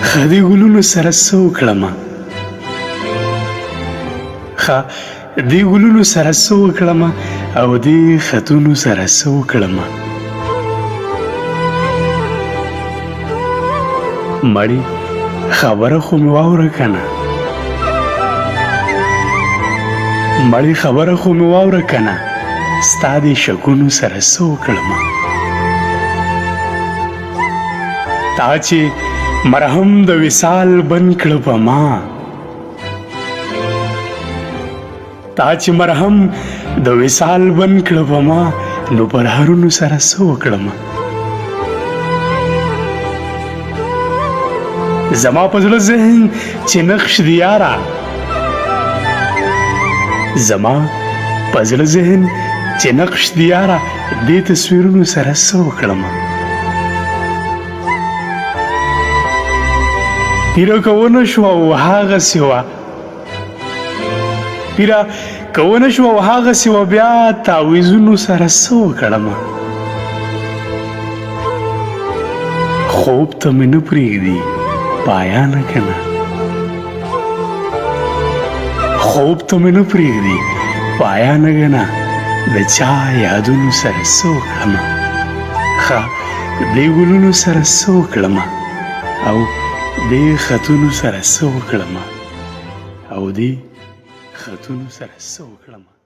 خدي ګلونو سره څه وکړمه دې ګلونو سره څه وکړمه او دې خطونو سره څه وکړمه مړی خبره خو مې واوره کنه مړی خبره خو مې واوره کنه ستا دې شګونو سره څه وکړمه تا چې مرهم د وصال بند کړه په ما تا چې مرهم د وصال بند کړه په ما نو پر هرونو سره څه وکړمه زما په زړه ذهن چې نقش دی یاره زما په زړه ذهن چې نقش دی یاره دې تصویرونو سره څه وکړمه پیره که ونه شوه او هغسې وه پیره که ونه شوه او هغسې وه بیا تعویضونو سره څه وکړمه خوب ته مې نه پرېږدي پایانه که نه خوب ته مې نه پرېږدي پایانه که نه د چا یادونو سره څه وکړمه دې ګلونو سره څه وکړمه او دې خطونو سره څه وکړمه او دې خطونو سره څه وکړمه